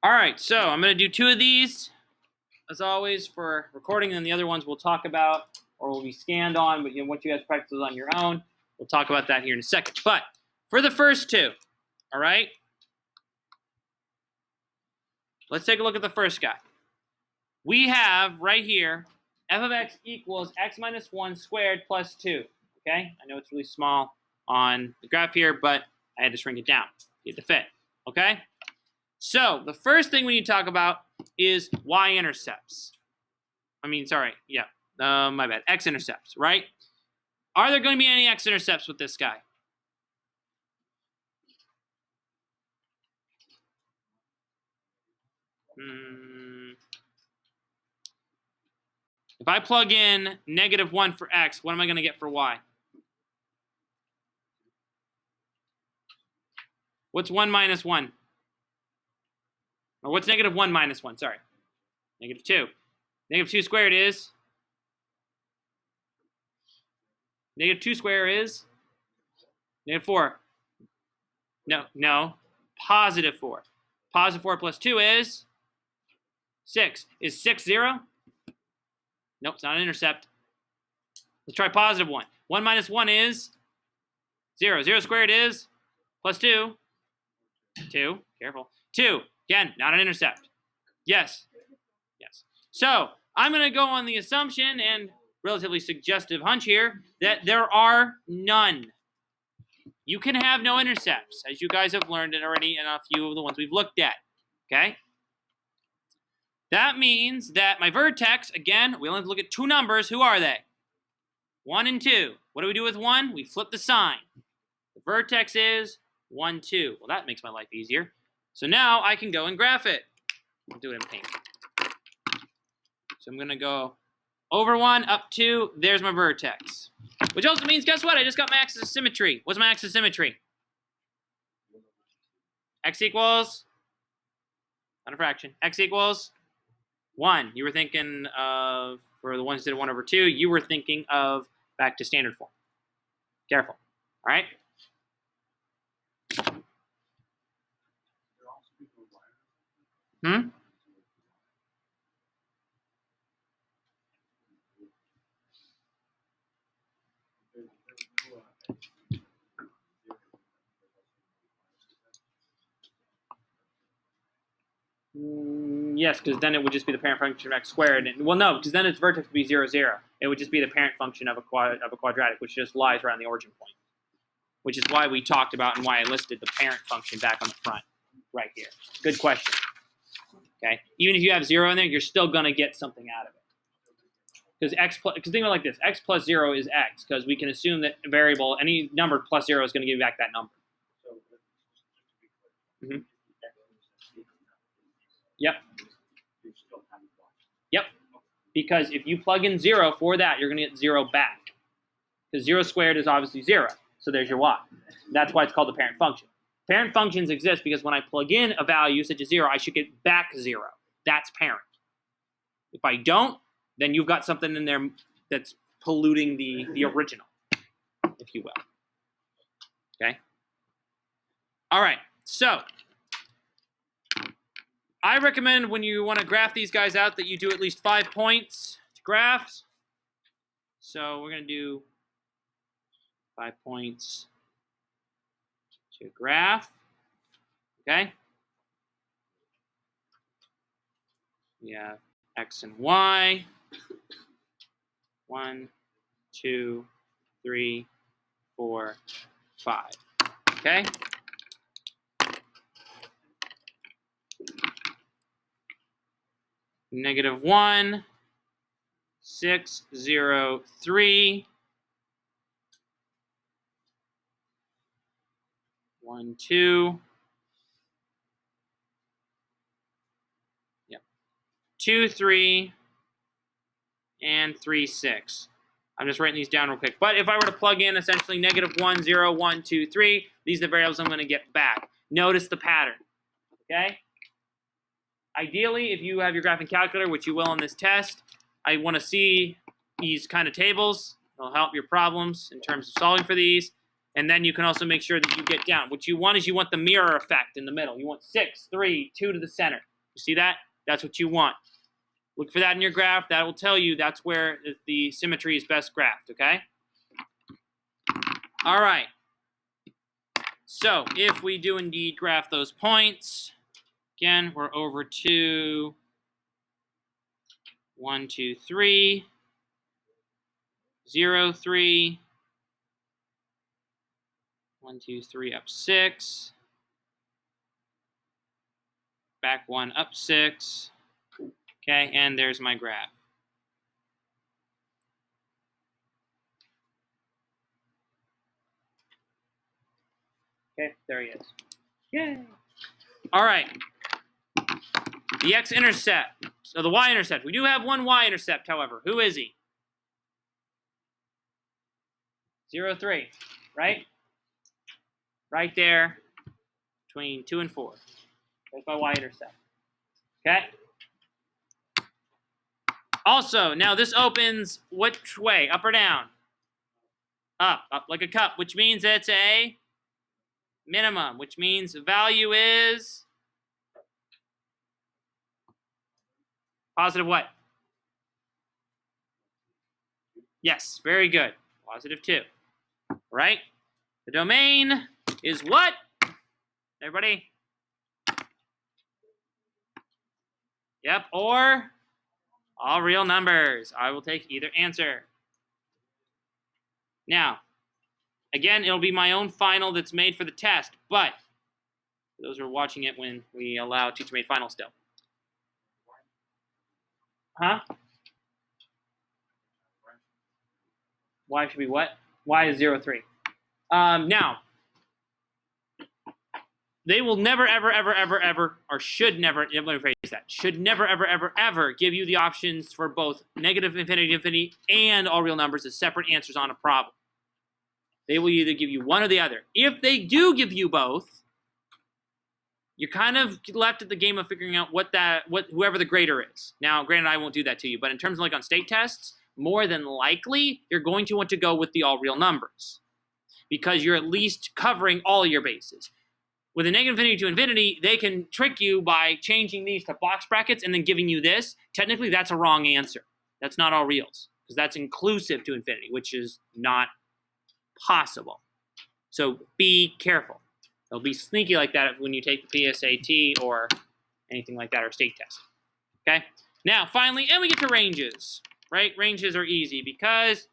All right, so I'm going to do 2 of these, as always, for recording, and the other ones we'll talk about or will be scanned on, but once you guys practice on your own, we'll talk about that here in a second. But for the first 2, all right, let's take a look at the first guy. We have right here, f of x equals x minus 1 squared plus 2, okay? I know it's really small on the graph here, but I had to shrink it down to get the fit, okay? So the first thing we need to talk about is y-intercepts. My bad, x-intercepts, right? Are there going to be any x-intercepts with this guy? If I plug in -1 for x, what am I going to get for y? What's 1 minus 1? Or what's -1 minus 1? Sorry. -2. -2 squared is? -2 squared is? -4. No. Positive 4. Positive 4 plus 2 is? 6. Is 6 0? Nope, it's not an intercept. Let's try positive 1. 1 minus 1 is? 0. 0 squared is? Plus 2. 2. Careful. 2. Again, not an intercept. Yes. Yes. So I'm going to go on the assumption and relatively suggestive hunch here that there are none. You can have no intercepts, as you guys have learned it already in a few of the ones we've looked at. Okay? That means that my vertex, again, we only have to look at 2 numbers. Who are they? 1 and 2. What do we do with 1? We flip the sign. The vertex is 1, 2. Well, that makes my life easier. So now I can go and graph it. I'll do it in paint. So I'm going to go over 1, up 2. There's my vertex. Which also means, guess what? I just got my axis of symmetry. What's my axis of symmetry? X equals, not a fraction. X equals 1. You were thinking of, for the ones that did 1 over 2, you were thinking of back to standard form. Careful. All right? Yes, because then it would just be the parent function of x squared. And, well, no, because then its vertex would be 0, 0. It would just be the parent function of a quadratic, which just lies around the origin point. Which is why we talked about and why I listed the parent function back on the front, right here. Good question. Okay, even if you have 0 in there, you're still going to get something out of it. Because think of it like this: x plus 0 is x, because we can assume that a variable, any number plus 0 is going to give you back that number. Mm-hmm. Yep. Yep. Because if you plug in 0 for that, you're going to get 0 back. Because 0 squared is obviously 0. So there's your y. That's why it's called the parent function. Parent functions exist because when I plug in a value such as 0, I should get back 0. That's parent. If I don't, then you've got something in there that's polluting the original, if you will. Okay? All right. So I recommend when you want to graph these guys out that you do at least 5 points to graphs. So we're going to do 5 points to graph. Okay? We have x and y. 1, 2, 3, 4, 5. Okay? -1, 6, 0, 3. 1, 2. Yep. 2, 3. And 3, 6. I'm just writing these down real quick. But if I were to plug in essentially -1, 0, 1, 2, 3, these are the variables I'm going to get back. Notice the pattern. Okay? Ideally, if you have your graphing calculator, which you will on this test, I want to see these kind of tables. It'll help your problems in terms of solving for these. And then you can also make sure that you get down. What you want is you want the mirror effect in the middle. You want 6, 3, 2 to the center. You see that? That's what you want. Look for that in your graph. That will tell you that's where the symmetry is best graphed, okay? All right. So if we do indeed graph those points, again, we're over to 1, 2, 3, 0, 3, 1, 2, 3, up 6, back 1, up 6. Okay, and there's my graph. Okay, there he is. Yay! All right. The x-intercept, so the y-intercept. We do have one y-intercept, however. Who is he? 0, 3, right? Right there between 2 and 4. There's my y-intercept. Okay? Also, now this opens which way? Up or down? Up like a cup, which means it's a minimum, which means the value is positive what? Yes, very good. Positive 2. Right? The domain is what? Everybody? Yep, or all real numbers. I will take either answer. Now, again, it'll be my own final that's made for the test, but for those who are watching it when we allow teacher-made final still. Huh? Y should be what? Y is 0, 3. Now, they will never, ever, ever, ever, ever, or should never, let me phrase that, should never, ever, ever, ever give you the options for both negative infinity to infinity and all real numbers as separate answers on a problem. They will either give you one or the other. If they do give you both, you're kind of left at the game of figuring out whoever the grader is. Now, granted, I won't do that to you, but in terms of like on state tests, more than likely, you're going to want to go with the all real numbers because you're at least covering all your bases. With a negative infinity to infinity, they can trick you by changing these to box brackets and then giving you this. Technically, that's a wrong answer. That's not all reals because that's inclusive to infinity, which is not possible. So be careful. They'll be sneaky like that when you take the PSAT or anything like that or state test. Okay? Now, finally, and we get to ranges, right? Ranges are easy because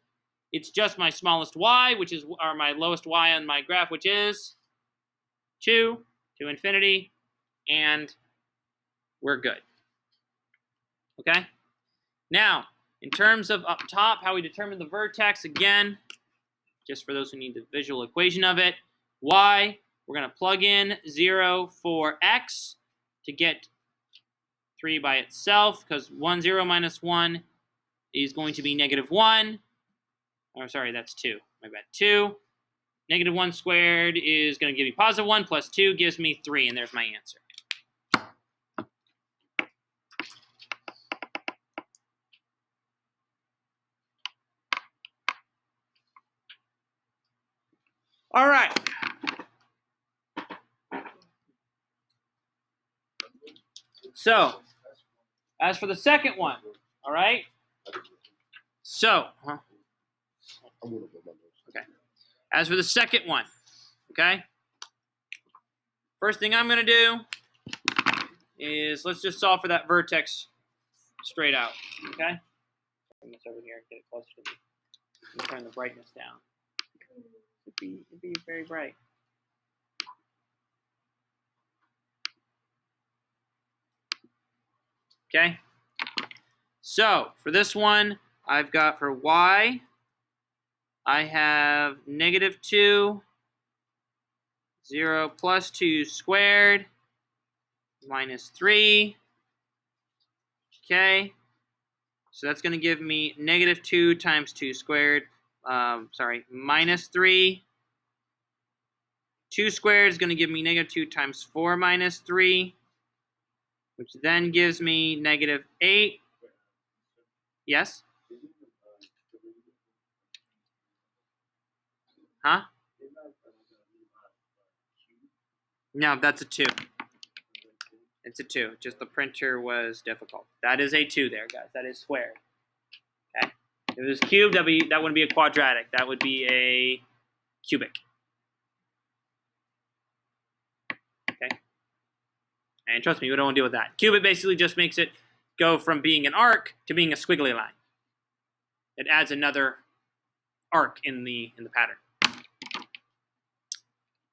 it's just my smallest y, which is or my lowest y on my graph, which is 2 to infinity, and we're good. Okay? Now, in terms of up top, how we determine the vertex, again, just for those who need the visual equation of it, y, we're going to plug in 0 for x to get 3 by itself, because 1, 0 minus 1 is going to be negative 1. Oh, sorry, that's 2. My bad. 2. Negative 1 squared is going to give me positive 1 plus 2 gives me 3, and there's my answer. All right. So, as for the second one, all right? So, okay. As for the second one, okay? First thing I'm going to do is let's just solve for that vertex straight out, okay? Bring this over here and get it closer to me. Let me turn the brightness down. It'd be very bright. Okay? So, for this one, I've got for y, I have negative 2, 0 plus 2 squared, minus 3. Okay? So that's going to give me negative 2 times 2 squared. Minus 3. 2 squared is going to give me negative 2 times 4 minus 3, which then gives me negative 8. Yes? Huh? No, that's a 2. It's a 2. Just the printer was difficult. That is a 2 there, guys. That is squared. Okay. If it was cubed, that wouldn't be a quadratic. That would be a cubic. Okay. And trust me, we don't want to deal with that. Cubic basically just makes it go from being an arc to being a squiggly line. It adds another arc in the pattern.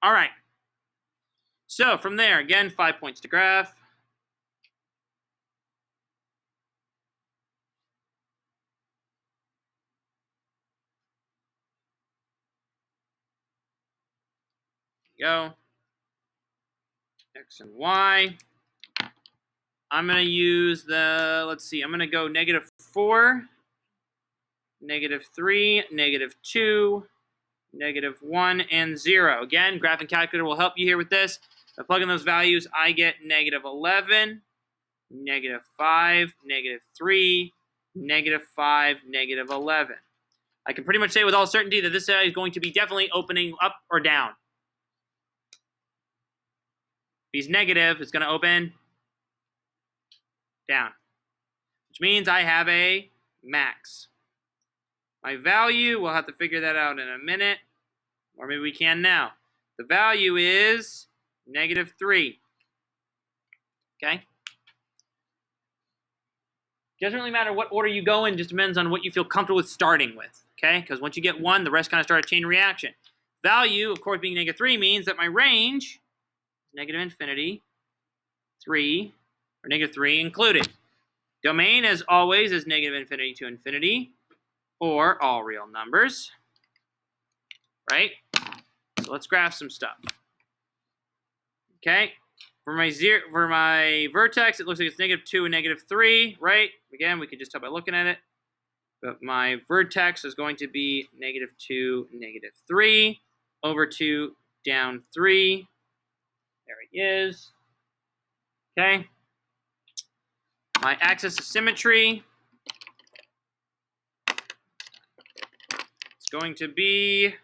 All right. So from there, again, 5 points to graph. Go. X and Y. I'm going to use the, let's see, I'm going to go -4, -3, -2, -1, and 0. Again, graphing calculator will help you here with this. If I plug in those values, I get -11, -5, -3, -5, -11. I can pretty much say with all certainty that this is going to be definitely opening up or down. If he's negative, it's going to open down, which means I have a max. My value, we'll have to figure that out in a minute, or maybe we can now. The value is -3. Okay? Doesn't really matter what order you go in, just depends on what you feel comfortable with starting with. Okay? Because once you get 1, the rest kind of start a chain reaction. Value, of course, being -3 means that my range is -∞, 3, or -3 included. Domain, as always, is -∞ to infinity, or all real numbers. Right? So let's graph some stuff. Okay? For my vertex, it looks like it's -2 and -3, right? Again, we could just tell by looking at it. But my vertex is going to be -2, -3, over 2, down 3. There he is. Okay? My axis of symmetry is going to be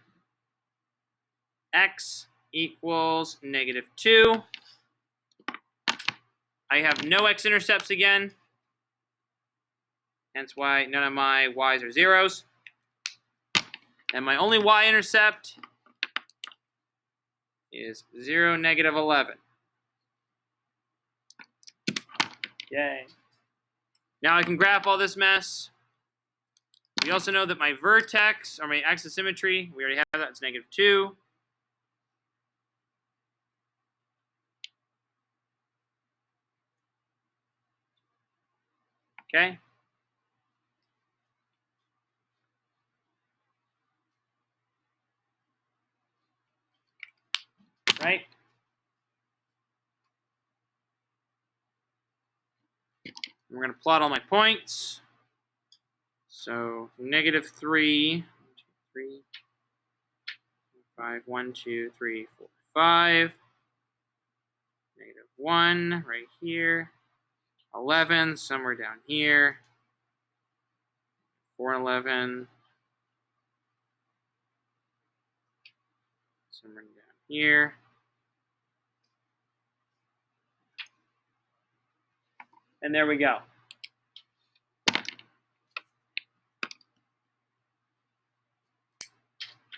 x equals -2. I have no x-intercepts again, hence why none of my y's are zeros. And my only y-intercept is 0, -11. Yay. Now I can graph all this mess. We also know that my vertex, or my axis of symmetry, we already have that, it's -2. Okay? Right? We're going to plot all my points. So -3, 3, 5, 1, 2, 3, 4, 5. -1 right here. 11 somewhere down here. 4 and 11 somewhere down here. And there we go.